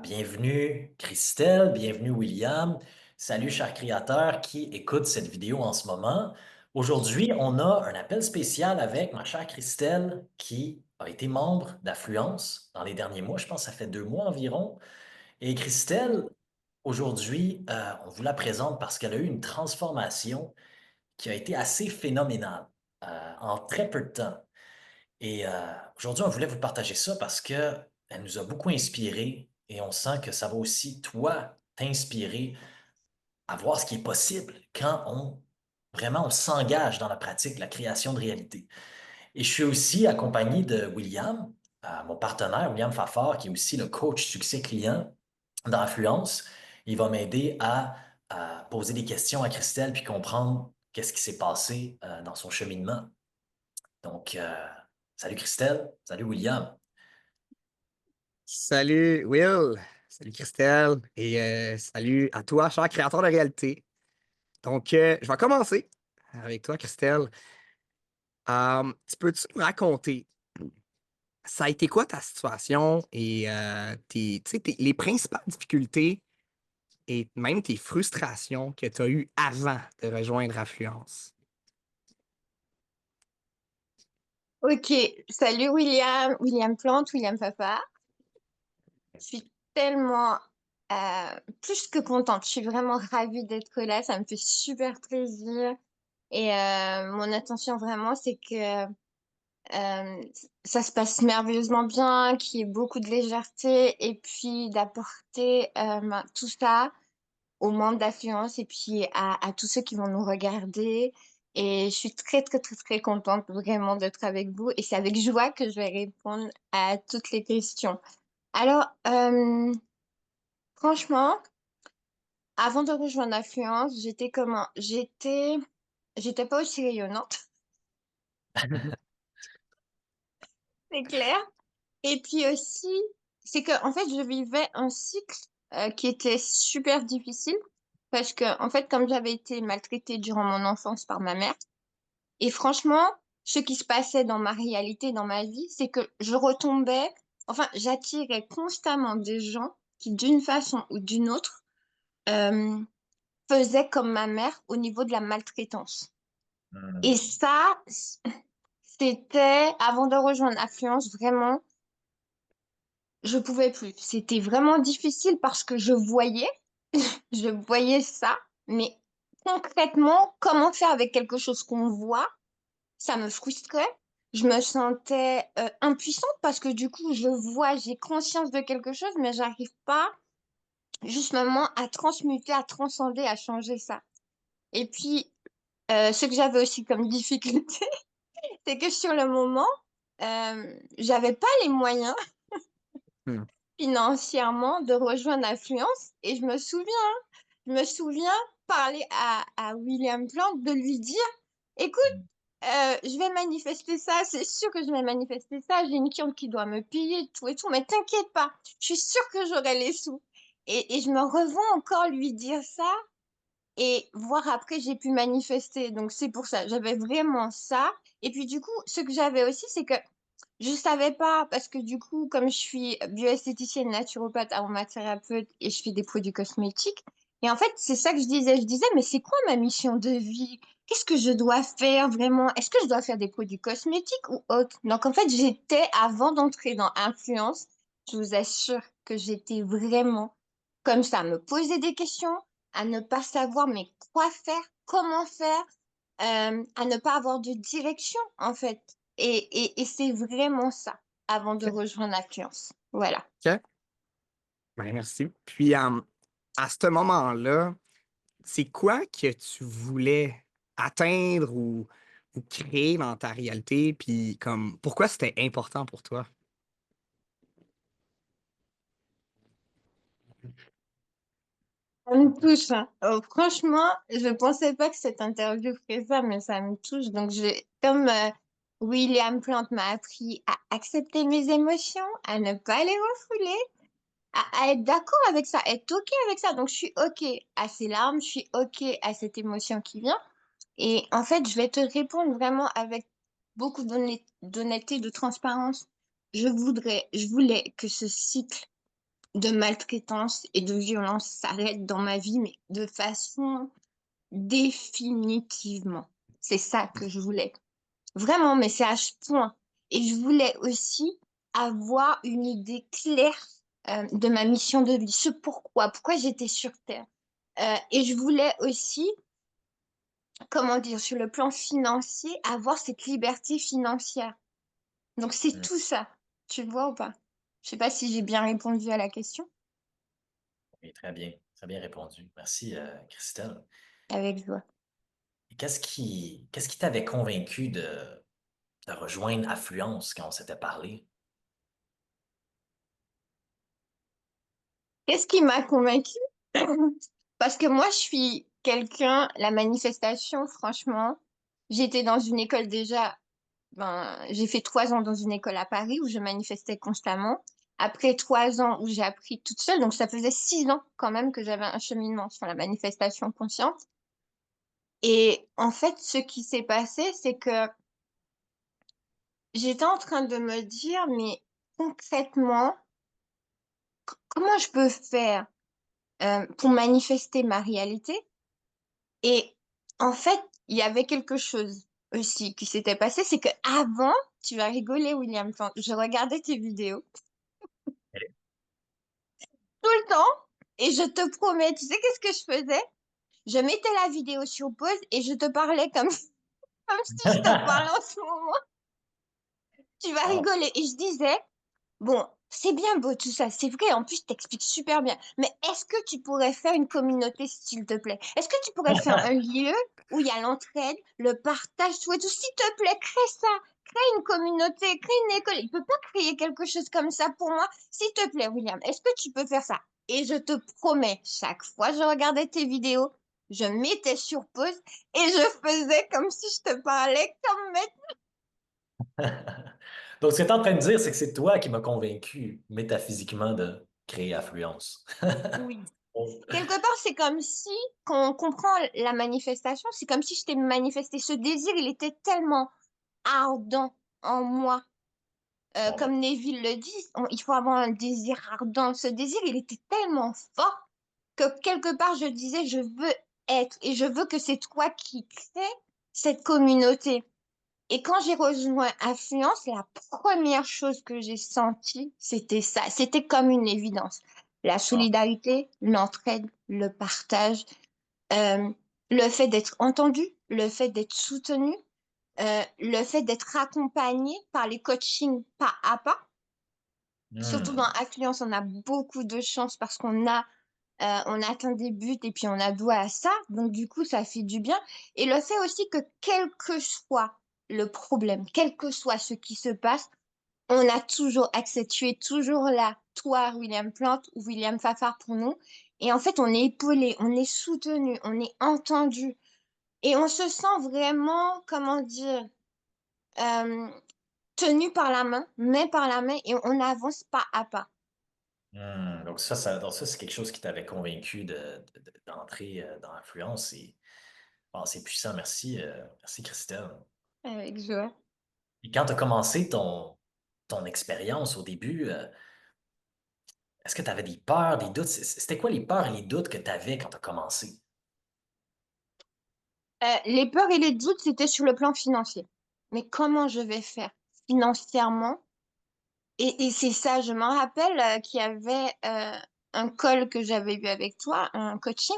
Bienvenue Christelle, bienvenue William. Salut chers créateurs qui écoutent cette vidéo en ce moment. Aujourd'hui, on a un appel spécial avec ma chère Christelle qui a été membre d'Affluence dans les derniers mois. Je pense que ça fait 2 mois environ. Et Christelle, aujourd'hui, on vous la présente parce qu'elle a eu une transformation qui a été assez phénoménale en très peu de temps. Et aujourd'hui, on voulait vous partager ça parce que elle nous a beaucoup inspirés et on sent que ça va aussi, toi, t'inspirer à voir ce qui est possible quand on s'engage dans la pratique, la création de réalité. Et je suis aussi accompagné de William, mon partenaire, William Fafard, qui est aussi le coach succès client d'Influence. Il va m'aider à poser des questions à Christelle puis comprendre qu'est-ce qui s'est passé dans son cheminement. Donc, salut Christelle, salut William. Salut Will, salut Christelle et salut à toi, cher créateur de réalité. Donc, je vais commencer avec toi, Christelle. Peux-tu me raconter, ça a été quoi ta situation et tu sais, les principales difficultés et même tes frustrations que tu as eues avant de rejoindre Affluence? Ok, salut William, William Plante, William Papa. Je suis tellement plus que contente. Je suis vraiment ravie d'être là. Ça me fait super plaisir. Et mon intention vraiment, c'est que ça se passe merveilleusement bien, qu'il y ait beaucoup de légèreté et puis d'apporter tout ça au monde d'affluence et puis à tous ceux qui vont nous regarder. Et je suis très, très, très, très contente vraiment d'être avec vous. Et c'est avec joie que je vais répondre à toutes les questions. Alors, franchement, avant de rejoindre Affluence, j'étais comment? J'étais pas aussi rayonnante, c'est clair. Et puis aussi, c'est que, en fait, je vivais un cycle qui était super difficile parce que, en fait, comme j'avais été maltraitée durant mon enfance par ma mère, et franchement, ce qui se passait dans ma réalité, dans ma vie, c'est que je retombais, enfin, j'attirais constamment des gens qui, d'une façon ou d'une autre, euh, faisaient comme ma mère au niveau de la maltraitance. Et Hmm. ça, c'était, avant de rejoindre Affluence, vraiment, je pouvais plus. C'était vraiment difficile parce que je voyais ça, mais concrètement, comment faire avec quelque chose qu'on voit? Ça me frustrait. Je me sentais impuissante parce que du coup, je vois, j'ai conscience de quelque chose, mais j'arrive pas justement à transmuter, à transcender, à changer ça. Et puis, ce que j'avais aussi comme difficulté, c'est que sur le moment, j'avais pas les moyens Hmm. financièrement de rejoindre Affluence. Et je me souviens parler à William Plant, de lui dire, écoute, je vais manifester ça, c'est sûr que je vais manifester ça. J'ai une cliente qui doit me payer tout et tout, mais t'inquiète pas, je suis sûre que j'aurai les sous. Et je me revois encore lui dire ça et voir après, j'ai pu manifester. Donc c'est pour ça, j'avais vraiment ça. Et puis du coup, ce que j'avais aussi, c'est que je savais pas, parce que du coup, comme je suis bioesthéticienne, naturopathe, aromathérapeute et je fais des produits cosmétiques, et en fait, c'est ça que je disais, mais c'est quoi ma mission de vie? Qu'est-ce que je dois faire vraiment? Est-ce que je dois faire des produits cosmétiques ou autre? Donc en fait, avant d'entrer dans Influence, je vous assure que j'étais vraiment comme ça, à me poser des questions, à ne pas savoir mais quoi faire, comment faire, à ne pas avoir de direction en fait. Et c'est vraiment ça avant de OK. rejoindre Affluence. Voilà. OK. Ben, merci. Puis, à ce moment-là, c'est quoi que tu voulais atteindre ou créer dans ta réalité? Puis comme pourquoi c'était important pour toi? Ça me touche, hein. Franchement, je pensais pas que cette interview ferait ça, mais ça me touche. Donc, comme William Plant m'a appris à accepter mes émotions, à ne pas les refouler, à être d'accord avec ça, être OK avec ça. Donc, je suis OK à ces larmes, je suis OK à cette émotion qui vient. Et en fait, je vais te répondre vraiment avec beaucoup d'honnêteté, de transparence. Je voulais que ce cycle de maltraitance et de violence s'arrête dans ma vie, mais de façon définitivement. C'est ça que je voulais. Vraiment, mais c'est à ce point. Et je voulais aussi avoir une idée claire de ma mission de vie, ce pourquoi j'étais sur Terre. Et je voulais aussi, comment dire, sur le plan financier, avoir cette liberté financière. Donc c'est Hmm. tout ça, tu vois ou pas? Je sais pas si j'ai bien répondu à la question. Oui, très bien répondu. Merci, Christelle. Avec joie. Et qu'est-ce qui t'avait convaincu de rejoindre Affluence quand on s'était parlé? Qu'est-ce qui m'a convaincue? Parce que moi, je suis quelqu'un, la manifestation, franchement, j'étais dans une école déjà, ben, j'ai fait 3 ans dans une école à Paris où je manifestais constamment. Après 3 ans où j'ai appris toute seule, donc ça faisait 6 ans quand même que j'avais un cheminement sur la manifestation consciente. Et en fait, ce qui s'est passé, c'est que j'étais en train de me dire, mais concrètement, comment je peux faire pour manifester ma réalité? Et en fait, il y avait quelque chose aussi qui s'était passé, c'est que avant, tu vas rigoler, William, quand je regardais tes vidéos tout le temps, et je te promets, tu sais qu'est-ce que je faisais? Je mettais la vidéo sur pause et je te parlais comme, comme si je te parlais en ce moment. Tu vas Wow. rigoler. Et je disais, bon, c'est bien beau tout ça, c'est vrai, en plus, je t'explique super bien. Mais est-ce que tu pourrais faire une communauté, s'il te plaît? Est-ce que tu pourrais faire un lieu où il y a l'entraide, le partage, tout et tout? S'il te plaît, crée ça, crée une communauté, crée une école. Il peut pas créer quelque chose comme ça pour moi. S'il te plaît, William, est-ce que tu peux faire ça? Et je te promets, chaque fois que je regardais tes vidéos, je mettais sur pause et je faisais comme si je te parlais comme Donc, ce que tu es en train de dire, c'est que c'est toi qui m'as convaincu métaphysiquement de créer Affluence. oui. Quelque part, c'est comme si, quand on comprend la manifestation, c'est comme si je t'ai manifesté. Ce désir, il était tellement ardent en moi. Bon, ben, Comme Neville le dit, il faut avoir un désir ardent. Ce désir, il était tellement fort que quelque part, je disais, je veux être et je veux que c'est toi qui crée cette communauté. Et quand j'ai rejoint Affluence, la première chose que j'ai sentie, c'était ça. C'était comme une évidence. La bon. solidarité, l'entraide, le partage, euh, le fait d'être entendu, le fait d'être soutenu, le fait d'être accompagné par les coachings pas à pas. Surtout dans Hmm. Affluence, on a beaucoup de chance parce on atteint des buts et puis on a doué à ça. Donc, du coup, ça fait du bien. Et le fait aussi que quel que soit le problème, quel que soit ce qui se passe, on a toujours accès. Tu es toujours là, toi, William Plante ou William Fafard pour nous. Et en fait, on est épaulé, on est soutenu, on est entendu. Et on se sent vraiment, comment dire, euh, tenu par la main, main par la main, et on avance pas à pas. Donc ça, c'est quelque chose qui t'avait convaincu d'entrer dans Affluence. C'est puissant. Merci, merci Christelle. Avec joie. Et quand tu as commencé ton expérience au début, est-ce que tu avais des peurs, des doutes? C'était quoi les peurs et les doutes que tu avais quand tu as commencé? Les peurs et les doutes, c'était sur le plan financier. Mais comment je vais faire financièrement? Et c'est ça, je me rappelle qu'il y avait un call que j'avais eu avec toi, un coaching.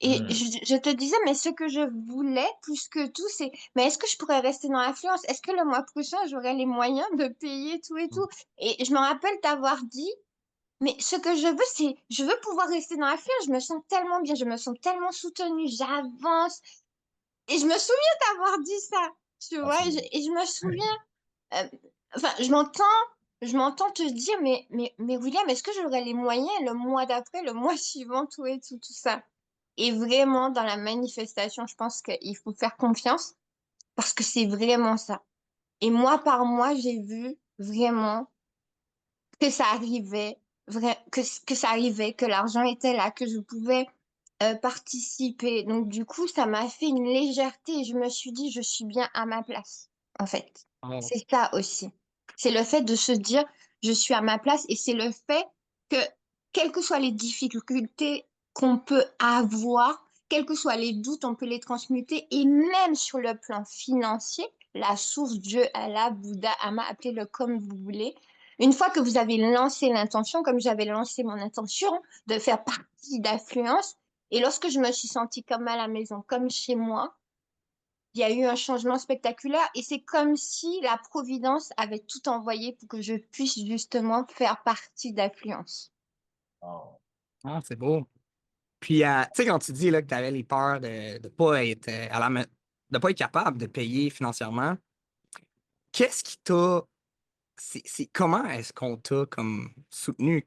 Et Hmm. je te disais, mais ce que je voulais plus que tout, c'est, mais est-ce que je pourrais rester dans l'influence? Est-ce que le mois prochain, j'aurai les moyens de payer tout et tout? Et je me rappelle t'avoir dit, mais ce que je veux, c'est, je veux pouvoir rester dans l'influence. Je me sens tellement bien, je me sens tellement soutenue, j'avance. Et je me souviens t'avoir dit ça, tu Ah, vois, et je me souviens, euh, enfin, je m'entends te dire, mais William, est-ce que j'aurai les moyens le mois d'après, le mois suivant, tout et tout, tout ça? Et vraiment, dans la manifestation, je pense qu'il faut faire confiance parce que c'est vraiment ça. Et mois par mois, j'ai vu vraiment que ça arrivait, que ça arrivait, que l'argent était là, que je pouvais participer. Donc, du coup, ça m'a fait une légèreté et je me suis dit, je suis bien à ma place, en fait. Oh, C'est ça aussi. C'est le fait de se dire, je suis à ma place et c'est le fait que quelles que soient les difficultés qu'on peut avoir, quels que soient les doutes, on peut les transmuter. Et même sur le plan financier, la source, Dieu, Allah, Bouddha, Ama, appelez-le comme vous voulez. Une fois que vous avez lancé l'intention, comme j'avais lancé mon intention de faire partie d'Affluence, et lorsque je me suis sentie comme à la maison, comme chez moi, il y a eu un changement spectaculaire et c'est comme si la Providence avait tout envoyé pour que je puisse justement faire partie d'Affluence. Oh. Ah, c'est beau. Puis, tu sais, quand tu dis là, que tu avais les peurs de ne pas être de pas être capable de payer financièrement, qu'est-ce qui t'a. Comment est-ce qu'on t'a comme soutenu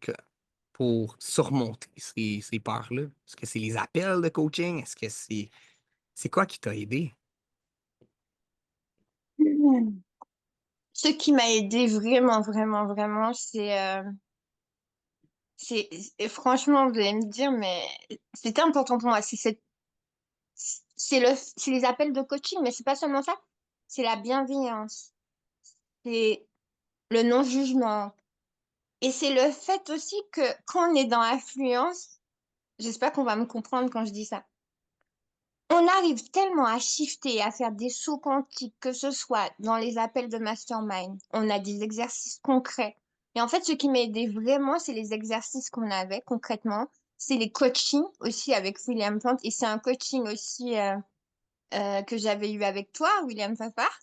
pour surmonter ces peurs-là? Est-ce que c'est les appels de coaching? Est-ce que c'est quoi qui t'a aidé? Hmm. Ce qui m'a aidé vraiment, vraiment, vraiment, et franchement, vous allez me dire, mais c'était important pour moi. C'est les appels de coaching, mais c'est pas seulement ça. C'est la bienveillance, c'est le non-jugement. Et c'est le fait aussi que quand on est dans l'affluence, j'espère qu'on va me comprendre quand je dis ça. On arrive tellement à shifter, à faire des sauts quantiques, que ce soit dans les appels de mastermind, on a des exercices concrets. Et en fait, ce qui m'a aidé vraiment, c'est les exercices qu'on avait concrètement. C'est les coachings aussi avec William Plant. Et c'est un coaching aussi que j'avais eu avec toi, William Fafard,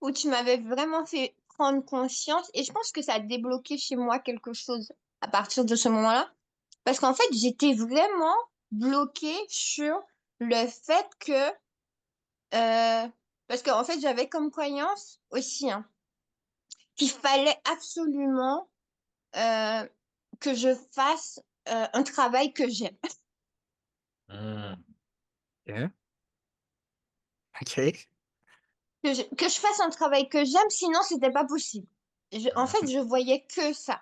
où tu m'avais vraiment fait prendre conscience. Et je pense que ça a débloqué chez moi quelque chose à partir de ce moment-là. Parce qu'en fait, j'étais vraiment bloquée sur le fait que parce qu'en fait, j'avais comme croyance aussi qu'il fallait absolument euh, que je fasse un travail que j'aime. Hmm. OK. OK. Que je fasse un travail que j'aime, sinon, c'était pas possible. En fait, je voyais que ça.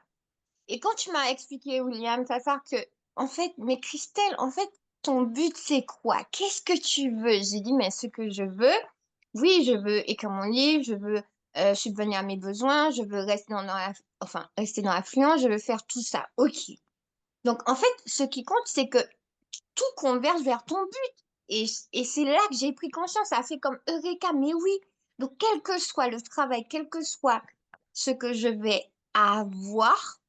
Et quand tu m'as expliqué, William, ça fait que, en fait, mais Christelle, en fait, ton but, c'est quoi? Qu'est-ce que tu veux? J'ai dit, mais ce que je veux, oui, je veux écrire mon livre, je veux subvenir à mes besoins, je veux rester enfin, rester dans l'affluence, je veux faire tout ça. OK. Donc, en fait, ce qui compte, c'est que tout converge vers ton but. Et c'est là que j'ai pris conscience. Ça a fait comme Eureka, mais oui. Donc, quel que soit le travail, quel que soit ce que je vais avoir,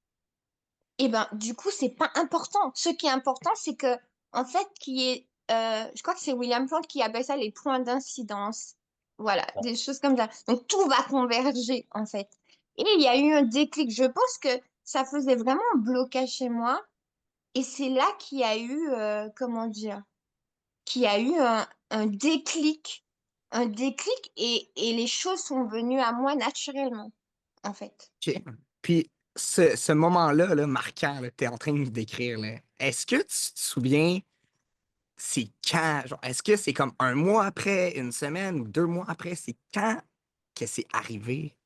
et ben, du coup, c'est pas important. Ce qui est important, c'est que, en fait, je crois que c'est William Plante qui appelle ça les points d'incidence. Voilà, des choses comme ça. Donc, tout va converger, en fait. Et il y a eu un déclic. Je pense que ça faisait vraiment un blocage chez moi. Et c'est là qu'il y a eu, comment dire, qu'il y a eu un déclic et les choses sont venues à moi naturellement, en fait. OK. Puis, ce moment-là, là, marquant, que tu es en train de nous décrire, là, est-ce que tu te souviens, c'est quand? Genre, est-ce que c'est comme un mois après, une semaine ou 2 mois après? C'est quand que c'est arrivé?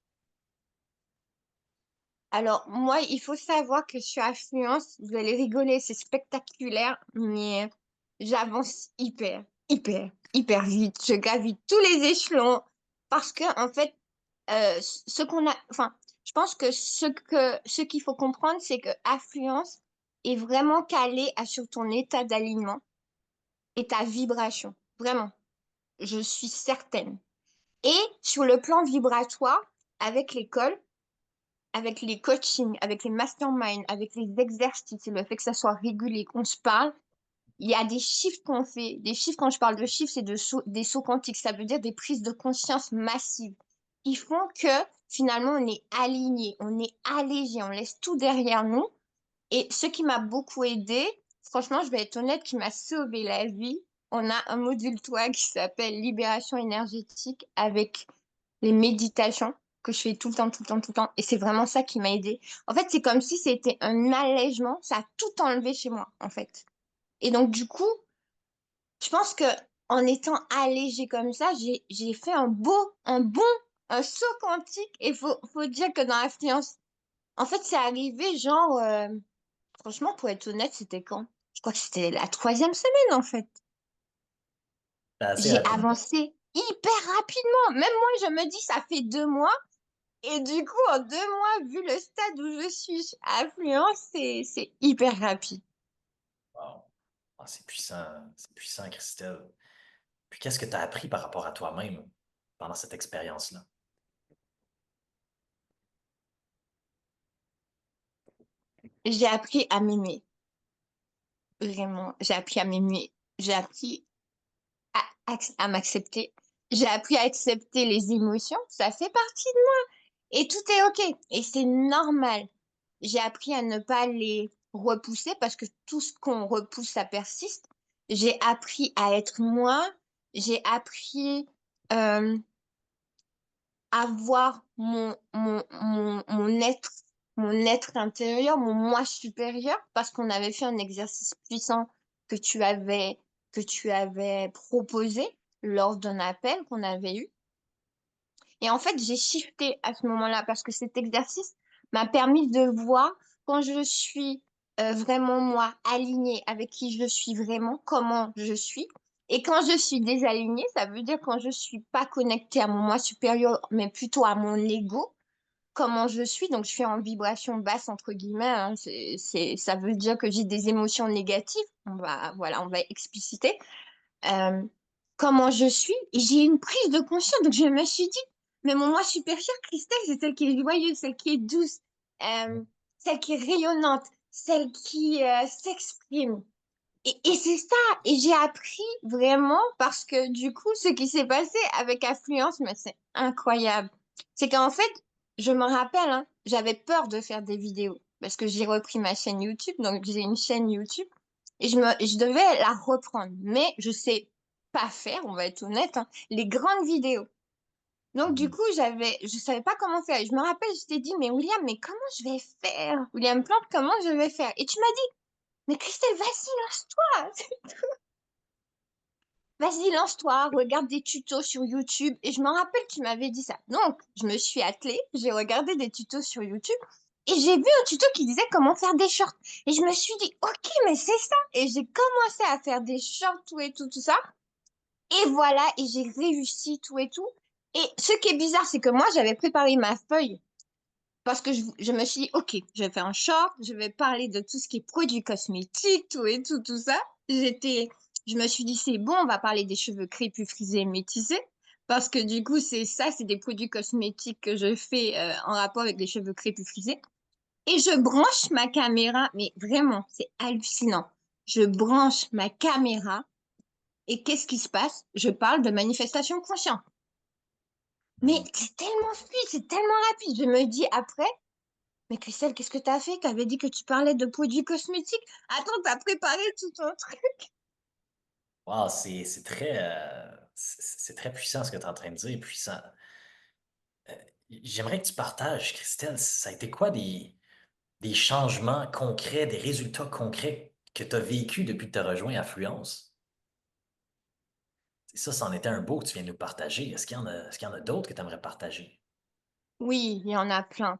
Alors, moi, il faut savoir que je suis affluence. Vous allez rigoler, c'est spectaculaire, mais j'avance hyper vite. Je gravite tous les échelons parce que, en fait, enfin, je pense que ce qu'il faut comprendre, c'est que affluence est vraiment calé sur ton état d'alignement et ta vibration. Vraiment, je suis certaine. Et sur le plan vibratoire, avec l'école, avec les coachings, avec les masterminds, avec les exercices et le fait que ça soit régulier, qu'on se parle, il y a des chiffres qu'on fait. Des chiffres, quand je parle de chiffres, c'est des sauts quantiques. Ça veut dire des prises de conscience massives qui font que finalement on est aligné, on est allégé, on laisse tout derrière nous. Et ce qui m'a beaucoup aidé, franchement, je vais être honnête, qui m'a sauvé la vie, on a un module 3 qui s'appelle Libération énergétique avec les méditations que je fais tout le temps, tout le temps, tout le temps. Et c'est vraiment ça qui m'a aidé. En fait, c'est comme si c'était un allègement. Ça a tout enlevé chez moi, en fait. Et donc, du coup, je pense que en étant allégée comme ça, j'ai fait un saut quantique. Et faut dire que dans l'influence, en fait, c'est arrivé genre, franchement, pour être honnête, c'était quand? Je crois que c'était la troisième semaine, en fait. C'est assez J'ai rapide. avancé hyper rapidement. Même moi, je me dis, ça fait 2 mois. Et du coup, en 2 mois, vu le stade où je suis à Affluence, c'est hyper rapide. Wow. Ah, c'est puissant, Christelle. Puis qu'est-ce que tu as appris par rapport à toi-même pendant cette expérience-là? J'ai appris à m'aimer, vraiment. J'ai appris à m'aimer. J'ai appris à m'accepter. J'ai appris à accepter les émotions. Ça fait partie de moi. Et tout est OK. Et c'est normal. J'ai appris à ne pas les repousser parce que tout ce qu'on repousse, ça persiste. J'ai appris à être moi. J'ai appris euh, à voir mon être intérieur, mon moi supérieur, parce qu'on avait fait un exercice puissant que que tu avais proposé lors d'un appel qu'on avait eu. Et en fait, j'ai shifté à ce moment-là parce que cet exercice m'a permis de voir quand je suis vraiment moi, alignée avec qui je suis vraiment, comment je suis. Et quand je suis désalignée, ça veut dire quand je suis pas connectée à mon moi supérieur, mais plutôt à mon ego, comment je suis. Donc, je suis en vibration basse, entre guillemets, hein. Ça veut dire que j'ai des émotions négatives. On va expliciter euh, comment je suis. Et j'ai eu une prise de conscience. Donc, je me suis dit, mais mon moi supérieur, Christelle, c'est celle qui est joyeuse, celle qui est douce, euh, celle qui est rayonnante, celle qui s'exprime. Et c'est ça. Et j'ai appris vraiment parce que du coup, ce qui s'est passé avec Affluence, mais c'est incroyable. C'est qu'en fait, je me rappelle, hein, j'avais peur de faire des vidéos parce que j'ai repris ma chaîne YouTube. Donc, j'ai une chaîne YouTube et je devais la reprendre. Mais je sais pas faire, on va être honnête, hein, les grandes vidéos. Donc, du Mhm. coup, je savais pas comment faire. Et je me rappelle, je t'ai dit, mais William, mais comment je vais faire? William Plante, comment je vais faire? Et tu m'as dit, mais Christelle, vas-y, lance-toi. Vas-y, lance-toi, regarde des tutos sur YouTube. Et je me rappelle que tu m'avais dit ça. Donc, je me suis attelée, j'ai regardé des tutos sur YouTube et j'ai vu un tuto qui disait comment faire des shorts. Et je me suis dit, ok, mais c'est ça. Et j'ai commencé à faire des shorts, tout ça. Et voilà, et j'ai réussi, tout et tout. Et ce qui est bizarre, c'est que moi, j'avais préparé ma feuille parce que je me suis dit, ok, je vais faire un short, je vais parler de tout ce qui est produits cosmétiques, tout et tout ça. Je me suis dit, c'est bon, on va parler des cheveux crépus, frisés et métissés. Parce que du coup, c'est des produits cosmétiques que je fais en rapport avec les cheveux crépus frisés. Et je branche ma caméra, mais vraiment, c'est hallucinant. Je branche ma caméra et qu'est-ce qui se passe? Je parle de manifestation consciente. Mais Mhm. c'est tellement fluide, c'est tellement rapide. Je me dis après, mais Christelle, qu'est-ce que t'as fait? T'avais dit que tu parlais de produits cosmétiques. Attends, t'as préparé tout un truc. Wow, c'est très puissant ce que tu es en train de dire, puissant. Euh, J'aimerais que tu partages, Christelle, ça a été quoi des changements concrets, des résultats concrets que tu as vécu depuis que tu as rejoint Affluence? Ça, c'en était un beau que tu viens de nous partager. Est-ce qu'il y en a d'autres que tu aimerais partager? Oui, il y en a plein.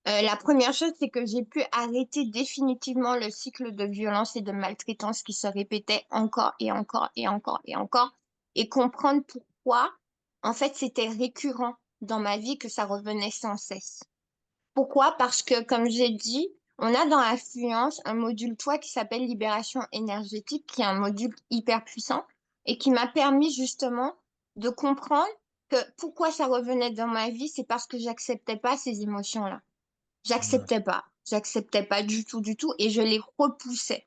La première chose, c'est que j'ai pu arrêter définitivement le cycle de violence et de maltraitance qui se répétait encore et encore et encore et encore et comprendre pourquoi, en fait, c'était récurrent dans ma vie que ça revenait sans cesse. Pourquoi? Parce que, comme j'ai dit, on a dans Affluence un module toi qui s'appelle Libération énergétique, qui est un module hyper puissant et qui m'a permis justement de comprendre que pourquoi ça revenait dans ma vie, c'est parce que j'acceptais pas ces émotions-là. Mhm. J'acceptais pas. J'acceptais pas du tout, et je les repoussais.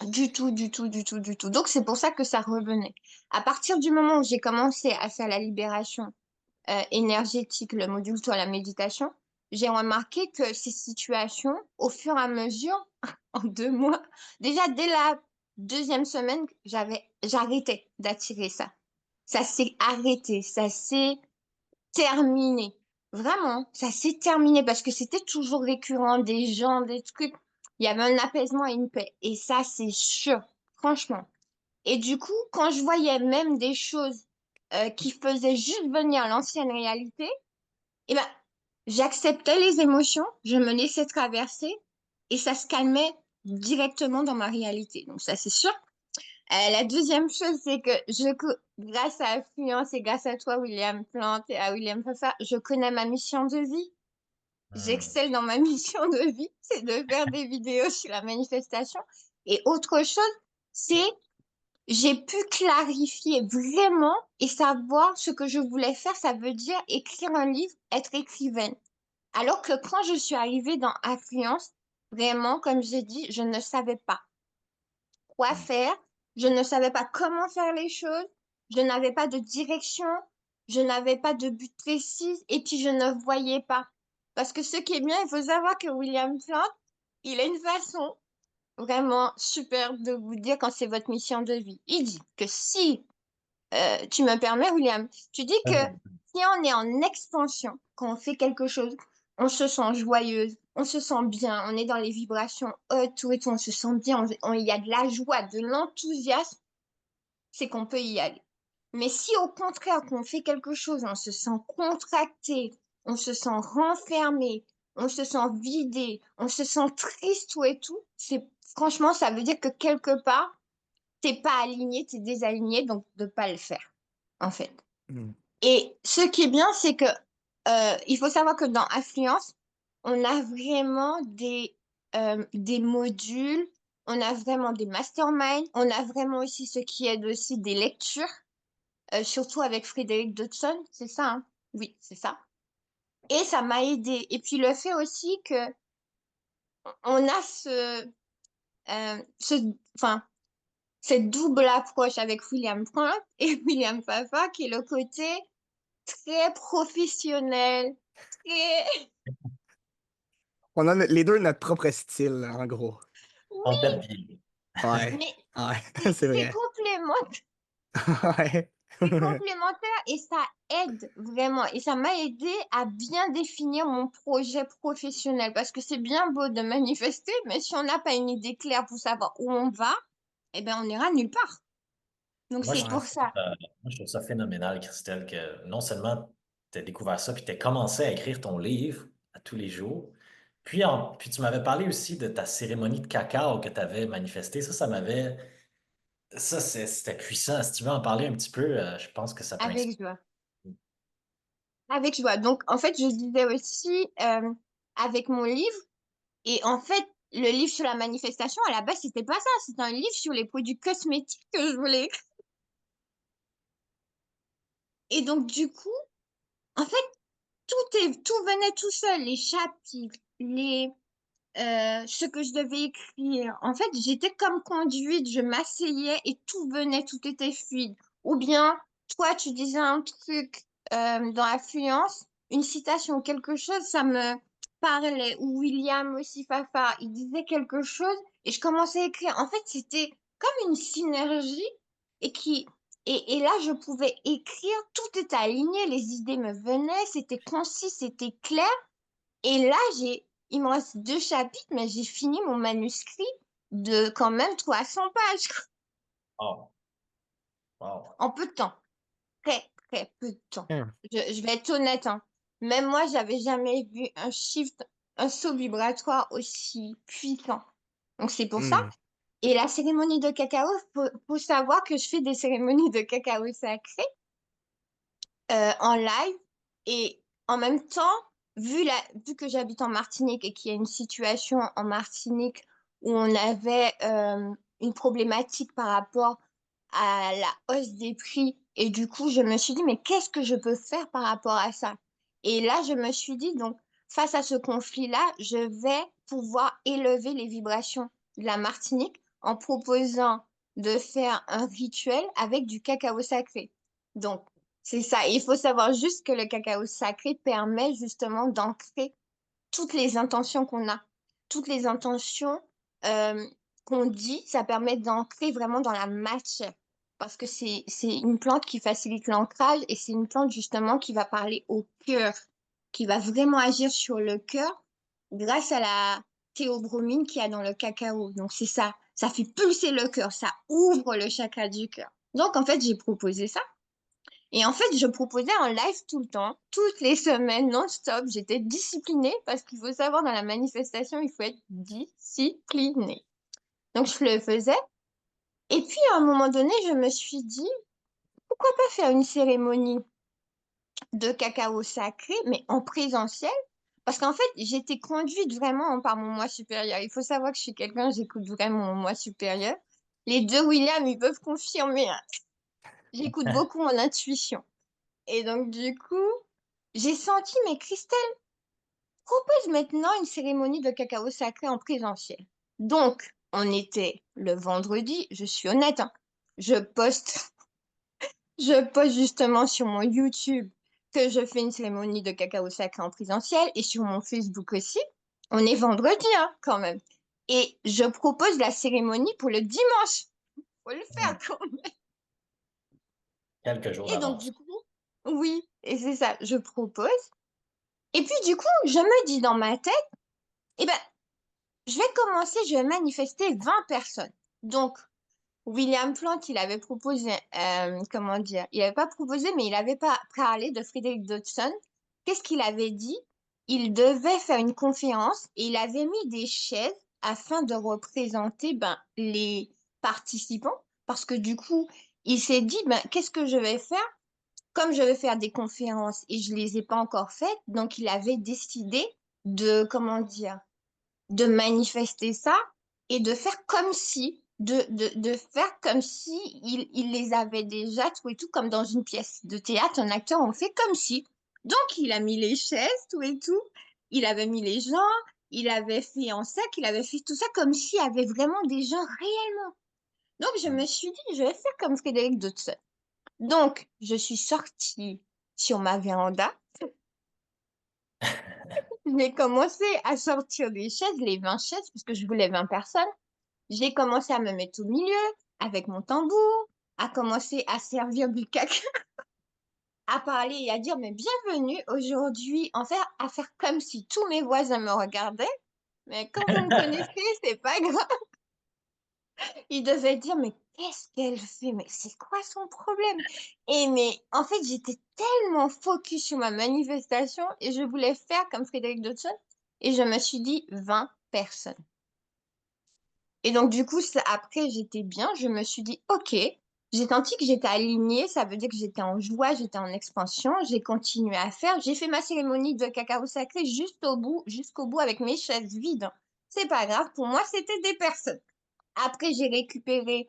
Du tout. Donc, c'est pour ça que ça revenait. À partir du moment où j'ai commencé à faire la libération énergétique, le module toi, la méditation, j'ai remarqué que ces situations, au fur et à mesure, en 2 mois, déjà dès la deuxième semaine, j'arrêtais d'attirer ça. Ça s'est arrêté, ça s'est terminé. Vraiment, ça s'est terminé parce que c'était toujours récurrent, des gens, des trucs. Il y avait un apaisement et une paix. Et ça, c'est sûr, franchement. Et du coup, quand je voyais même des choses qui faisaient juste venir l'ancienne réalité, eh ben, j'acceptais les émotions, je me laissais traverser et ça se calmait directement dans ma réalité. Donc ça, c'est sûr. La deuxième chose, c'est que grâce à Affluence et grâce à toi, William Plante, et à William Fafa, je connais ma mission de vie. Hmm. J'excelle dans ma mission de vie, c'est de faire des vidéos sur la manifestation. Et autre chose, c'est j'ai pu clarifier vraiment et savoir ce que je voulais faire. Ça veut dire écrire un livre, être écrivaine. Alors que quand je suis arrivée dans Affluence, vraiment, comme j'ai dit, je ne savais pas quoi faire, je ne savais pas comment faire les choses, je n'avais pas de direction, je n'avais pas de but précis et puis je ne voyais pas. Parce que ce qui est bien, il faut savoir que William Plante, il a une façon vraiment superbe de vous dire quand c'est votre mission de vie. Il dit que si tu me permets, William, tu dis que si on est en expansion, quand on fait quelque chose, on se sent joyeuse, on se sent bien, on est dans les vibrations hautes, tout et tout, on se sent bien, il y a de la joie, de l'enthousiasme, c'est qu'on peut y aller. Mais si au contraire, qu'on fait quelque chose, on se sent contracté, on se sent renfermé, on se sent vidé, on se sent triste, tout et tout, franchement, ça veut dire que quelque part, t'es pas aligné, t'es désaligné, donc de pas le faire, en fait. Hmm. Et ce qui est bien, c'est que il faut savoir que dans Affluence, on a vraiment des modules, on a vraiment des masterminds, on a vraiment aussi ce qui aide aussi des lectures, surtout avec Frédéric Dodson, c'est ça, hein? Oui, c'est ça. Et ça m'a aidé. Et puis le fait aussi que on a enfin, cette double approche avec William Print et William Fafa, qui est le côté très professionnel, très... On a les deux notre propre style, en gros. On Oui, pète bien. Ouais, mais ouais, c'est c'est vrai. complémentaire, Ouais. c'est complémentaire et ça aide vraiment. Et ça m'a aidé à bien définir mon projet professionnel parce que c'est bien beau de manifester, mais si on n'a pas une idée claire pour savoir où on va, eh ben on n'ira nulle part. Donc Moi, je c'est Ouais. pour trouve ça. moi, je trouve ça phénoménal, Christelle, que non seulement tu as découvert ça, puis tu as commencé à écrire ton livre à tous les jours, puis tu m'avais parlé aussi de ta cérémonie de cacao que tu avais manifestée. C'était puissant. Si tu veux en parler un petit peu, je pense que ça peut inspirer. Avec joie. Avec joie. Donc, en fait, je disais aussi avec mon livre, et en fait, le livre sur la manifestation, à la base, c'était pas ça. C'était un livre sur les produits cosmétiques que je voulais écrire. Et donc, du coup, en fait, tout venait tout seul. Les chapitres, ce que je devais écrire. En fait, j'étais comme conduite. Je m'asseyais et tout venait, tout était fluide. Ou bien, toi, tu disais un truc dans Affluence, une citation, quelque chose, ça me parlait. Ou William aussi, Fafa, il disait quelque chose et je commençais à écrire. En fait, c'était comme une synergie et et là, je pouvais écrire, tout était aligné, les idées me venaient, c'était concis, c'était clair. Et là, il me reste 2 chapitres, mais j'ai fini mon manuscrit de quand même 300 pages Wow. Wow. en peu de temps. Très, très peu de temps. Hmm. Je vais être honnête, hein. Même moi, j'avais jamais vu un shift, un saut vibratoire aussi puissant. Donc, c'est pour ça. Hmm. Et la cérémonie de cacao, faut savoir que je fais des cérémonies de cacao sacré en live. Et en même temps, vu que j'habite en Martinique et qu'il y a une situation en Martinique où on avait une problématique par rapport à la hausse des prix, et du coup, je me suis dit, mais qu'est-ce que je peux faire par rapport à ça? Et là, je me suis dit, donc, face à ce conflit-là, je vais pouvoir élever les vibrations de la Martinique en proposant de faire un rituel avec du cacao sacré. Donc, c'est ça. Il faut savoir juste que le cacao sacré permet justement d'ancrer toutes les intentions qu'on a, toutes les intentions euh, qu'on dit, ça permet d'ancrer vraiment dans la matière. Parce que c'est une plante qui facilite l'ancrage et c'est une plante justement qui va parler au cœur, qui va vraiment agir sur le cœur grâce à la théobromine qu'il y a dans le cacao. Donc c'est ça, ça fait pulser le cœur, ça ouvre le chakra du cœur. Donc en fait, j'ai proposé ça. Et en fait, je proposais en live tout le temps, toutes les semaines, non-stop. J'étais disciplinée parce qu'il faut savoir, dans la manifestation, il faut être discipliné. Donc, je le faisais. Et puis, à un moment donné, je me suis dit, pourquoi pas faire une cérémonie de cacao sacré, mais en présentiel? Parce qu'en fait, j'étais conduite vraiment par mon moi supérieur. Il faut savoir que je suis quelqu'un, j'écoute vraiment mon moi supérieur. Les deux William, ils peuvent confirmer, hein. J'écoute beaucoup mon intuition. Et donc, du coup, j'ai senti, mais Christelle propose maintenant une cérémonie de cacao sacré en présentiel. Donc, on était le vendredi, je suis honnête, hein. Je poste, je poste justement sur mon YouTube que je fais une cérémonie de cacao sacré en présentiel et sur mon Facebook aussi. On est vendredi, hein, quand même. Et je propose la cérémonie pour le dimanche. Faut le faire quand même. Quelques jours Et donc, d'avance. du coup, oui, et c'est ça, je propose. Et puis, du coup, je me dis dans ma tête, eh ben, je vais commencer, je vais manifester 20 personnes. Donc, William Plant, il avait proposé, comment dire, il n'avait pas proposé, mais il avait pas parlé de Frédéric Dodson. Qu'est-ce qu'il avait dit? Il devait faire une conférence et il avait mis des chaises afin de représenter ben, les participants. Parce que du coup, il s'est dit, ben, qu'est-ce que je vais faire? Comme je vais faire des conférences et je les ai pas encore faites, donc il avait décidé de, comment dire, de manifester ça et de faire comme si, de faire comme si il les avait déjà, tout et tout, comme dans une pièce de théâtre, un acteur, on fait comme si. Donc, il a mis les chaises, tout et tout, il avait mis les gens, il avait fait en sac, il avait fait tout ça comme s'il y avait vraiment des gens réellement. Donc, je me suis dit, je vais faire comme Frédéric Dodson. Donc, je suis sortie sur ma véranda. J'ai commencé à sortir des chaises, les 20 chaises, puisque je voulais 20 personnes. J'ai commencé à me mettre au milieu avec mon tambour, à commencer à servir du caca, à parler et à dire, mais bienvenue aujourd'hui, en fait, à faire comme si tous mes voisins me regardaient. Mais comme vous me connaissez, c'est pas grave. Ils devaient dire, mais qu'est-ce qu'elle fait? Mais c'est quoi son problème? Et mais en fait, j'étais tellement focus sur ma manifestation et je voulais faire comme Frédéric Dodson. Et je me suis dit 20 personnes. Et donc, du coup, après, j'étais bien. Je me suis dit, OK, j'ai senti que j'étais alignée. Ça veut dire que j'étais en joie, j'étais en expansion. J'ai continué à faire. J'ai fait ma cérémonie de cacao sacré juste au bout, jusqu'au bout avec mes chaises vides. C'est pas grave. Pour moi, c'était des personnes. Après, j'ai récupéré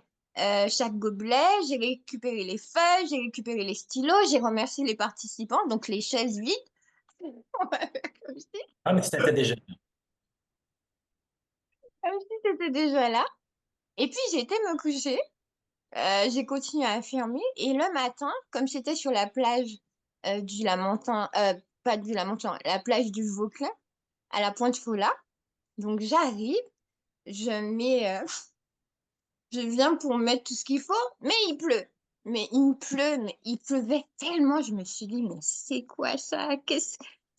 chaque gobelet, j'ai récupéré les feuilles, j'ai récupéré les stylos, j'ai remercié les participants, donc les chaises vides. On va faire Ah, mais tu t'étais déjà. comme si c'était déjà là. Et puis, j'ai été me coucher. J'ai continué à affirmer. Et le matin, comme j'étais sur la plage du Lamentin, pas du Lamentin, la plage du Vauclin, à la Pointe-Fola, donc j'arrive, je mets, je viens pour mettre tout ce qu'il faut, mais il pleut. Mais il pleut, mais il pleuvait tellement, je me suis dit, mais c'est quoi ça?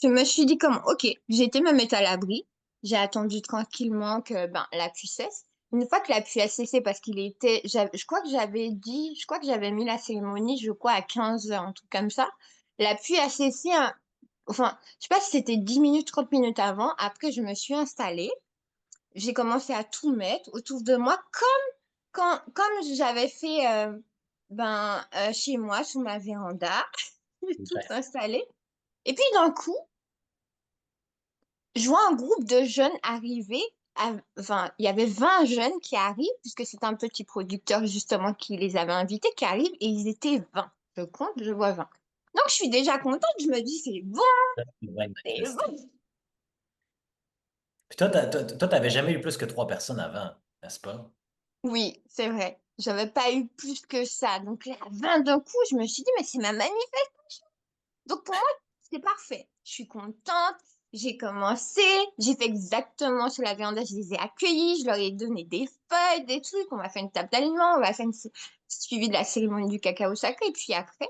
Je me suis dit comment? Ok, j'ai été me mettre à l'abri. J'ai attendu tranquillement que ben, la pluie cesse. Une fois que la pluie a cessé, parce qu'il était, je crois que j'avais dit, je crois que j'avais mis la cérémonie, je crois, à 15 heures, un truc comme ça. La pluie a cessé, enfin, je sais pas si c'était 10 minutes, 30 minutes avant. Après, je me suis installée. J'ai commencé à tout mettre autour de moi, comme j'avais fait chez moi, sous ma véranda, j'ai tout installé. Et puis d'un coup, je vois un groupe de jeunes arriver. Enfin, il y avait 20 jeunes qui arrivent, puisque c'est un petit producteur justement qui les avait invités, qui arrivent, et ils étaient 20. Je compte, je vois 20. Donc je suis déjà contente, je me dis, c'est bon, c'est Manifester. bon. Puis toi, t'avais jamais eu plus que 3 personnes avant, n'est-ce pas? Oui, c'est vrai. J'avais pas eu plus que ça. Donc là, 20 d'un coup, je me suis dit, mais c'est ma manif. Donc pour moi, c'est parfait. Je suis contente. J'ai commencé, j'ai fait exactement sur la véranda, je les ai accueillis, je leur ai donné des feuilles, des trucs, on va faire une table d'aliments, on va faire une suivi de la cérémonie du cacao sacré. Et puis après,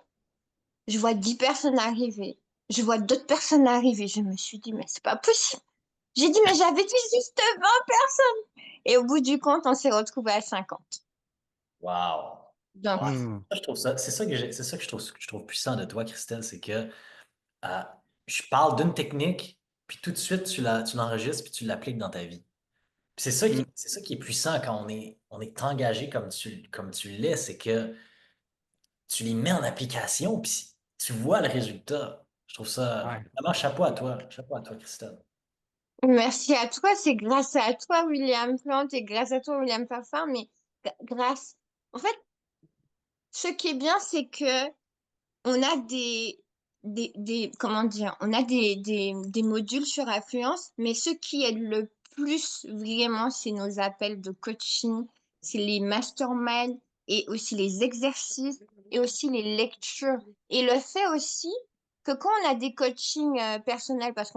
je vois 10 personnes arriver. Je vois d'autres personnes arriver. Je me suis dit, mais c'est pas possible. J'ai dit, mais j'avais dit juste 20 personnes. Et au bout du compte, on s'est retrouvés à 50. Wow. Donc, Ouais. Ça, je trouve ça, c'est ça que je trouve puissant de toi, Christelle, c'est que euh, je parle d'une technique, puis tout de suite, tu l'enregistres, puis tu l'appliques dans ta vie. Mm. C'est ça qui est puissant quand on est engagé comme tu l'es, c'est que tu les mets en application, puis tu vois le résultat. Je trouve ça Ouais. vraiment chapeau à toi. Chapeau à toi, Christelle. Merci à toi, c'est grâce à toi, William Plante, et grâce à toi, William Fafard, mais grâce. En fait, ce qui est bien, c'est que on a comment dire, on a des modules sur Affluence, mais ce qui aide le plus vraiment, c'est nos appels de coaching, c'est les masterminds et aussi les exercices et aussi les lectures. Et le fait aussi que quand on a des coachings personnels, parce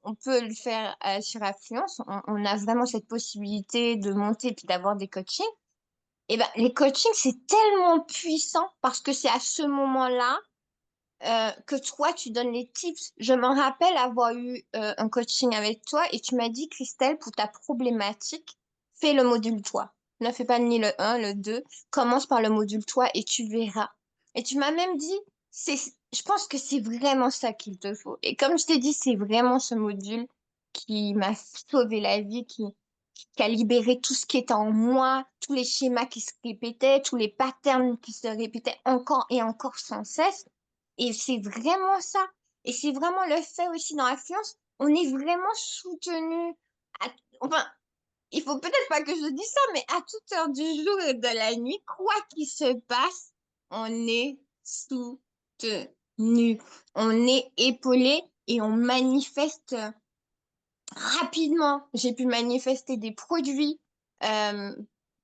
on peut le faire sur Affluence, on a vraiment cette possibilité de monter et puis d'avoir des coachings. Et ben, les coachings, c'est tellement puissant parce que c'est à ce moment-là que toi, tu donnes les tips. Je me rappelle avoir eu un coaching avec toi et tu m'as dit, Christelle, pour ta problématique, fais le module toi. Ne fais pas ni le un le 2. Commence par le module toi et tu verras. Et tu m'as même dit, je pense que c'est vraiment ça qu'il te faut. Et comme je t'ai dit, c'est vraiment ce module qui m'a sauvé la vie, qui a libéré tout ce qui était en moi, tous les schémas qui se répétaient, tous les patterns qui se répétaient encore et encore sans cesse. Et c'est vraiment ça. Et c'est vraiment le fait aussi dans Affluence, on est vraiment soutenu. Enfin, il faut peut-être pas que je dise ça, mais à toute heure du jour et de la nuit, quoi qu'il se passe, on est soutenu. On est épaulé et on manifeste rapidement. J'ai pu manifester des produits euh,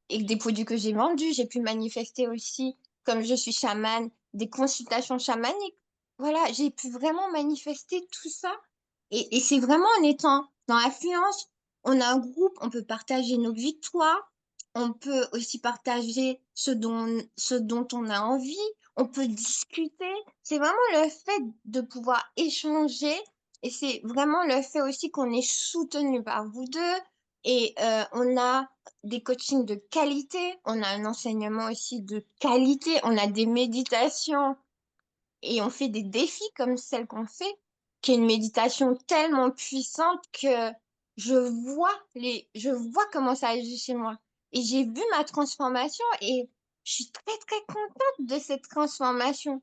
et des produits que j'ai vendus. J'ai pu manifester aussi, comme je suis chamane, des consultations chamaniques. Voilà, j'ai pu vraiment manifester tout ça. Et c'est vraiment en étant dans l'affluence, on a un groupe, on peut partager nos victoires, on peut aussi partager ce dont on a envie, on peut discuter. C'est vraiment le fait de pouvoir échanger et c'est vraiment le fait aussi qu'on est soutenu par vous deux et on a des coachings de qualité, on a un enseignement aussi de qualité, on a des méditations et on fait des défis comme celle qu'on fait, qui est une méditation tellement puissante que je vois comment ça agit chez moi. Et j'ai vu ma transformation et je suis très très contente de cette transformation.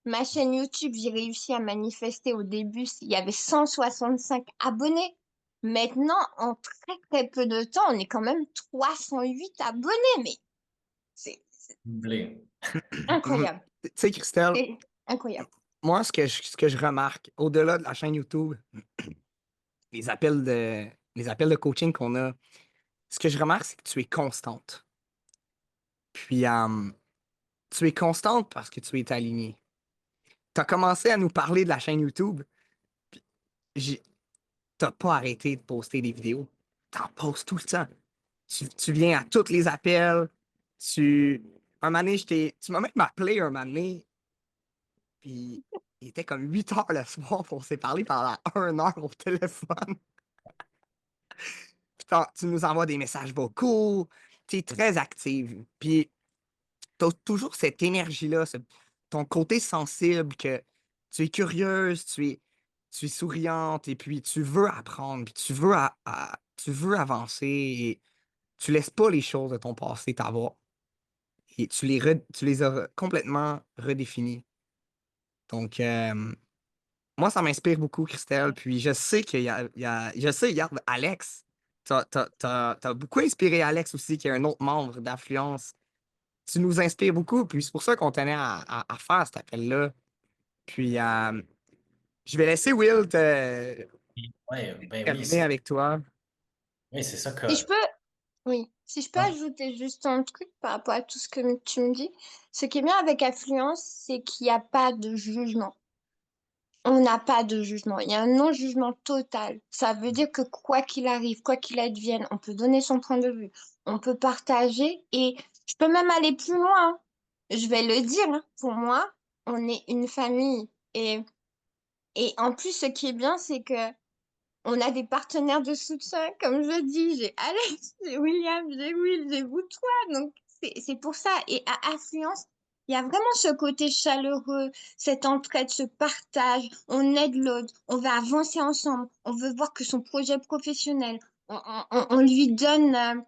Ma chaîne YouTube, j'ai réussi à manifester au début, il y avait 165 abonnés. Maintenant, en très très peu de temps, on est quand même 308 abonnés, mais c'est Blé. incroyable. Tu sais, Christelle, C'est incroyable. moi, ce que je remarque, au-delà de la chaîne YouTube, les appels de coaching qu'on a, ce que je remarque, c'est que tu es constante. Puis, tu es constante parce que tu es alignée. Tu as commencé à nous parler de la chaîne YouTube. J'ai- T'as pas arrêté de poster des vidéos. T'en postes tout le temps. Tu viens à tous les appels. Un moment donné, tu m'as même appelé un moment donné, puis il était comme 8 heures le soir, puis on s'est parlé pendant 1 heure au téléphone. Puis tu nous envoies des messages vocaux. Tu es très active. Puis t'as toujours cette énergie-là, ton côté sensible, que tu es curieuse, tu es souriante, et puis tu veux apprendre, puis tu veux avancer, et tu laisses pas les choses de ton passé t'avoir. Et tu les as complètement redéfinies. Donc, moi, ça m'inspire beaucoup, Christelle. Puis je sais je sais, regarde, Alex, t'as beaucoup inspiré Alex aussi, qui est un autre membre d'Affluence. Tu nous inspires beaucoup, puis c'est pour ça qu'on tenait à faire cet appel-là. Puis, je vais laisser Will Ouais, ben oui, terminer avec toi. c'est ça que. Si je peux, oui, si je peux Ouais. ajouter juste un truc par rapport à tout ce que tu me dis, ce qui est bien avec Affluence, c'est qu'il n'y a pas de jugement. On n'a pas de jugement. Il y a un non-jugement total. Ça veut dire que quoi qu'il arrive, quoi qu'il advienne, on peut donner son point de vue, on peut partager et je peux même aller plus loin. Je vais le dire, hein. Pour moi, on est une famille. Et en plus, ce qui est bien, c'est que on a des partenaires de soutien, comme je dis, j'ai Alex, j'ai William, j'ai Will, j'ai vous trois. Donc, c'est pour ça. Et à Affluence, il y a vraiment ce côté chaleureux, cette entraide, ce partage. On aide l'autre, on va avancer ensemble, on veut voir que son projet professionnel, on lui donne,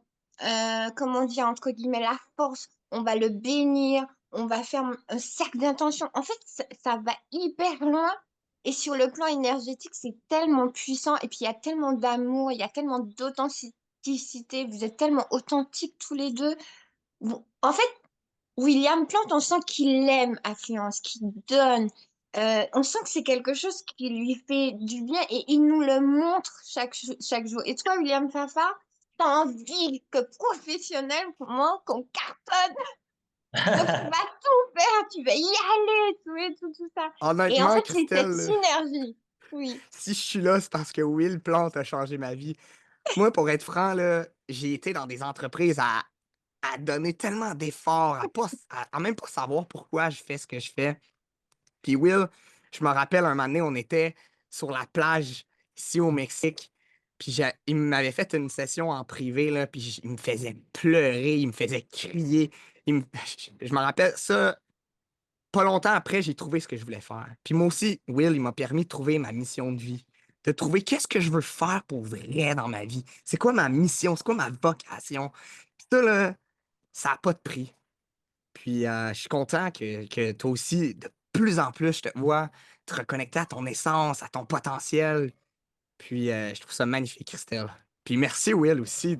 comment dire, entre guillemets, la force, on va le bénir, on va faire un cercle d'intention. En fait, ça va hyper loin. Et sur le plan énergétique, c'est tellement puissant. Et puis, il y a tellement d'amour, il y a tellement d'authenticité. Vous êtes tellement authentiques tous les deux. En fait, William Plant, on sent qu'il aime Affluence, qu'il donne. On sent que c'est quelque chose qui lui fait du bien et il nous le montre chaque jour. Et toi, William Fafa, t'as envie que professionnellement, qu'on cartonne. Donc, tu vas tout faire, tu vas y aller, tout ça. Et en Honnêtement, fait, c'est cette Christelle, synergie. Oui. si je suis là, c'est parce que Will Plante a changé ma vie. Moi, pour être franc, là, j'ai été dans des entreprises à donner tellement d'efforts, à même pas savoir pourquoi je fais ce que je fais. Puis Will, je me rappelle un moment donné, on était sur la plage ici au Mexique. Puis il m'avait fait une session en privé, là, puis il me faisait pleurer, il me faisait crier. Je me rappelle ça, pas longtemps après, j'ai trouvé ce que je voulais faire. Puis moi aussi, Will, il m'a permis de trouver ma mission de vie, de trouver qu'est-ce que je veux faire pour vrai dans ma vie. C'est quoi ma mission? C'est quoi ma vocation? Puis ça, là, ça n'a pas de prix. Puis je suis content que toi aussi, de plus en plus, je te vois te reconnecter à ton essence, à ton potentiel. Puis je trouve ça magnifique, Christelle. Puis merci, Will, aussi,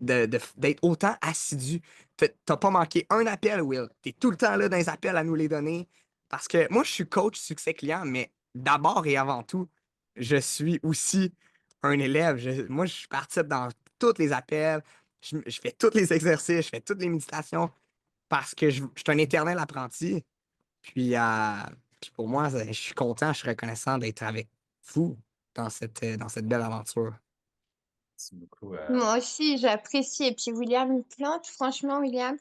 d'être autant assidu. T'as pas manqué un appel, Will. T'es tout le temps là dans les appels à nous les donner. Parce que moi, je suis coach succès client, mais d'abord et avant tout, je suis aussi un élève. Moi, je participe dans tous les appels. Je fais tous les exercices, je fais toutes les méditations parce que je suis un éternel apprenti. Puis, puis pour moi, je suis content, je suis reconnaissant d'être avec vous dans cette belle aventure. Merci beaucoup. Moi aussi, j'apprécie. Et puis, William Plante, franchement, William,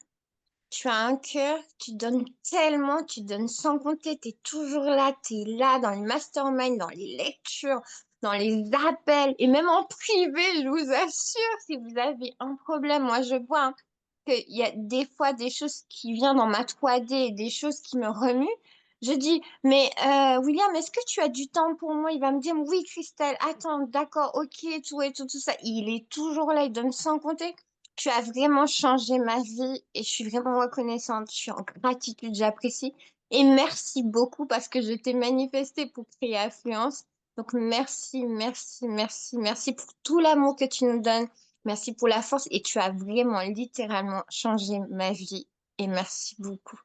tu as un cœur, tu donnes tellement, tu donnes sans compter, tu es là dans les masterminds, dans les lectures, dans les appels, et même en privé, je vous assure, si vous avez un problème, moi je vois hein, qu'il y a des fois des choses qui viennent dans ma 3D, des choses qui me remuent. Je dis, mais William, est-ce que tu as du temps pour moi? Il va me dire, oui, Christelle, attends, d'accord, ok, tout et tout ça. Il est toujours là, il donne sans compter. Tu as vraiment changé ma vie et je suis vraiment reconnaissante. Je suis en gratitude, j'apprécie. Et merci beaucoup parce que je t'ai manifesté pour créer Affluence. Donc merci, merci, merci, merci pour tout l'amour que tu nous donnes. Merci pour la force et tu as vraiment littéralement changé ma vie. Et merci beaucoup.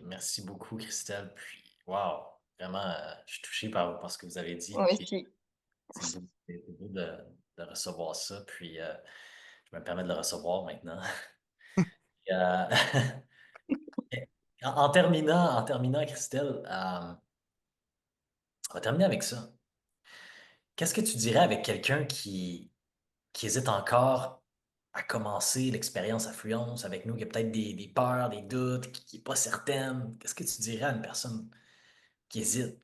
Merci beaucoup, Christelle. Puis, wow, vraiment, je suis touché par ce que vous avez dit. Moi Puis, aussi. c'est beau de recevoir ça. Puis, je me permets de le recevoir maintenant. Et, en terminant, Christelle, on va terminer avec ça. Qu'est-ce que tu dirais avec quelqu'un qui hésite encore à commencer l'expérience Affluence avec nous, qui a peut-être des peurs, des doutes, qui n'est pas certaine? Qu'est-ce que tu dirais à une personne qui hésite?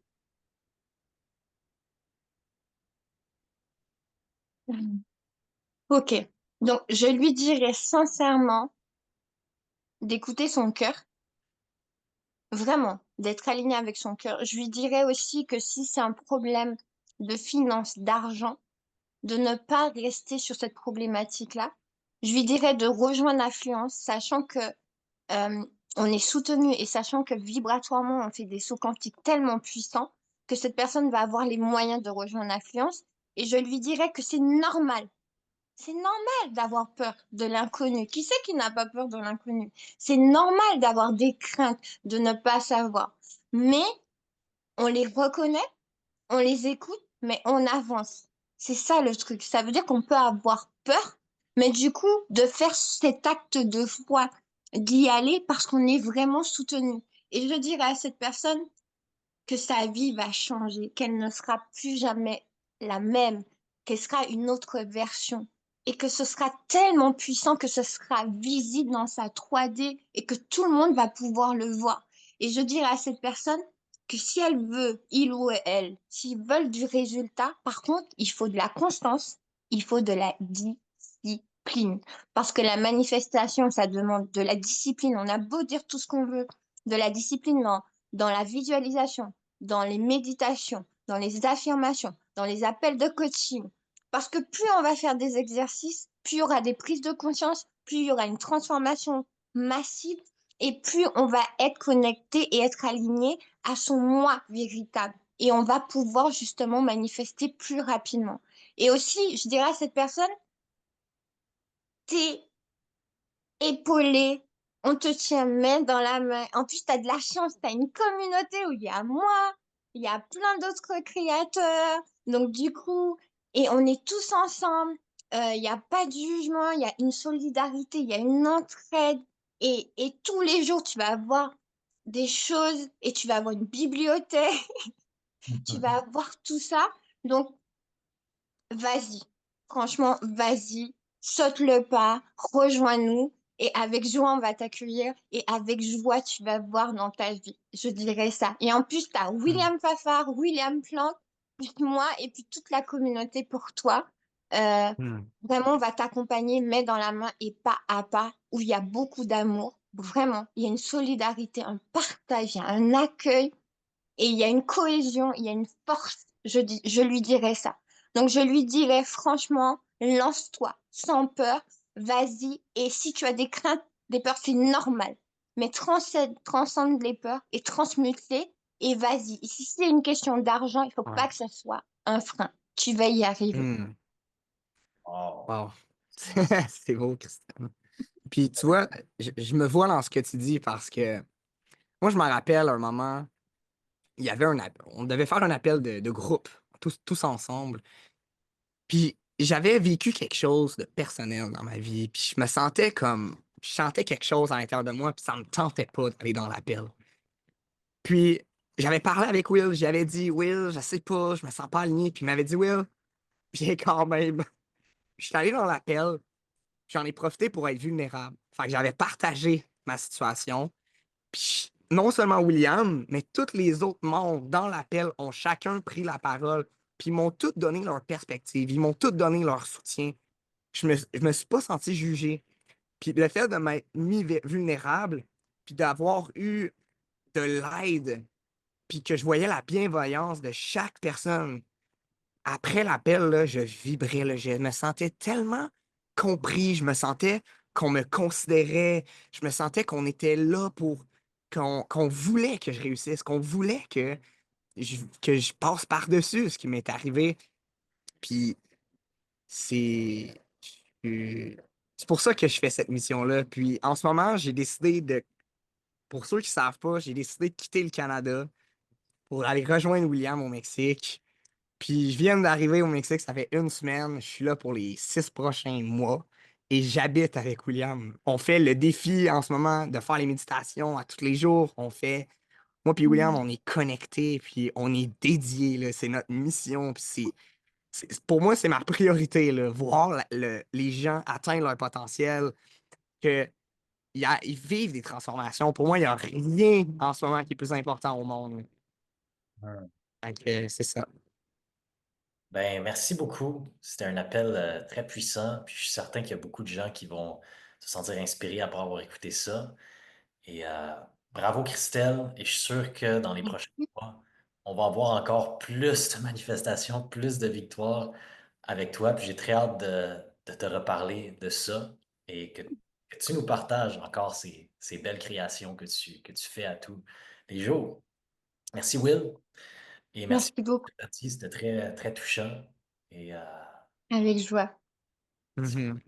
Ok. Donc, je lui dirais sincèrement d'écouter son cœur, vraiment, d'être aligné avec son cœur. Je lui dirais aussi que si c'est un problème de finances, d'argent, de ne pas rester sur cette problématique-là. Je lui dirais de rejoindre l'influence, sachant que on est soutenu et sachant que vibratoirement, on fait des sauts quantiques tellement puissants que cette personne va avoir les moyens de rejoindre l'influence. Et je lui dirais que c'est normal. C'est normal d'avoir peur de l'inconnu. Qui c'est qui n'a pas peur de l'inconnu? C'est normal d'avoir des craintes, de ne pas savoir. Mais on les reconnaît, on les écoute, mais on avance. C'est ça le truc. Ça veut dire qu'on peut avoir peur, mais du coup, de faire cet acte de foi, d'y aller parce qu'on est vraiment soutenu. Et je dirais à cette personne que sa vie va changer, qu'elle ne sera plus jamais la même, qu'elle sera une autre version. Et que ce sera tellement puissant que ce sera visible dans sa 3D et que tout le monde va pouvoir le voir. Et je dirais à cette personne que si elle veut, il ou elle, s'ils veulent du résultat, par contre, il faut de la constance, il faut de la discipline. Parce que la manifestation, ça demande de la discipline. On a beau dire tout ce qu'on veut, de la discipline dans la visualisation, dans les méditations, dans les affirmations, dans les appels de coaching. Parce que plus on va faire des exercices, plus il y aura des prises de conscience, plus il y aura une transformation massive et plus on va être connecté et être aligné à son moi véritable. Et on va pouvoir justement manifester plus rapidement. Et aussi, je dirais à cette personne, t'es épaulé, on te tient main dans la main. En plus, tu as de la chance, tu as une communauté où il y a moi, il y a plein d'autres créateurs. Donc, du coup, et on est tous ensemble. Il n'y a pas de jugement, il y a une solidarité, il y a une entraide. Et tous les jours, tu vas avoir des choses et tu vas avoir une bibliothèque, tu vas avoir tout ça. Donc, vas-y. Franchement, vas-y. Saute le pas, rejoins-nous. Et avec joie, on va t'accueillir. Et avec joie, tu vas voir dans ta vie. Je dirais ça. Et en plus, tu as Hmm. William Fafard, William Plante, puis moi, et puis toute la communauté pour toi. Euh, Hmm. Vraiment, on va t'accompagner, main dans la main et pas à pas, où il y a beaucoup d'amour. Vraiment, il y a une solidarité, un partage, il y a un accueil. Et il y a une cohésion, il y a une force, je lui dirais ça. Donc je lui dirais franchement, lance-toi, sans peur, vas-y. Et si tu as des craintes, des peurs, c'est normal. Mais transcende les peurs et transmute-les et vas-y. Et si c'est une question d'argent, il faut Ouais. pas que ce soit un frein. Tu vas y arriver. Hmm. Wow. Wow. C'est beau, Christine. Puis tu vois, je me vois dans ce que tu dis parce que moi, je me rappelle un moment, il y avait on devait faire un appel de groupe, tous ensemble. Puis j'avais vécu quelque chose de personnel dans ma vie. Puis je me sentais comme, je sentais quelque chose à l'intérieur de moi, puis ça me tentait pas d'aller dans l'appel. Puis j'avais parlé avec Will, j'avais dit, Will, je sais pas, je me sens pas aligné. Puis il m'avait dit, Will, viens quand même. Je suis allé dans l'appel, j'en ai profité pour être vulnérable. Fait que j'avais partagé ma situation. Puis non seulement William, mais tous les autres membres dans l'appel ont chacun pris la parole. Puis ils m'ont tous donné leur perspective, ils m'ont tous donné leur soutien. Je me suis pas senti jugé. Puis le fait de m'être mis vulnérable, puis d'avoir eu de l'aide, puis que je voyais la bienveillance de chaque personne, après l'appel, là, je vibrais, là, je me sentais tellement compris, je me sentais qu'on me considérait, je me sentais qu'on était là pour, qu'on voulait que je réussisse, qu'on voulait que je passe par-dessus ce qui m'est arrivé. Puis c'est euh, c'est pour ça que je fais cette mission-là. Puis en ce moment, j'ai décidé de, pour ceux qui ne savent pas, j'ai décidé de quitter le Canada pour aller rejoindre William au Mexique. Puis je viens d'arriver au Mexique, ça fait une semaine. Je suis là pour les 6 prochains mois et j'habite avec William. On fait le défi en ce moment de faire les méditations à tous les jours. Moi puis William, on est connectés, puis on est dédiés, là. C'est notre mission, puis pour moi, c'est ma priorité, là, voir les gens atteindre leur potentiel, qu'ils vivent des transformations. Pour moi, il n'y a rien en ce moment qui est plus important au monde. Hmm. Fait que, c'est ça. Ben, merci beaucoup. C'était un appel très puissant. Puis je suis certain qu'il y a beaucoup de gens qui vont se sentir inspirés après avoir écouté ça. Et bravo Christelle. Et je suis sûr que dans les prochains mois, on va avoir encore plus de manifestations, plus de victoires avec toi. Puis j'ai très hâte de te reparler de ça et que tu nous partages encore ces belles créations que tu fais à tous les jours. Merci Will. Et merci Merci beaucoup. pour ce que tu as dit. C'était très, très touchant. Et Avec joie. Mhm.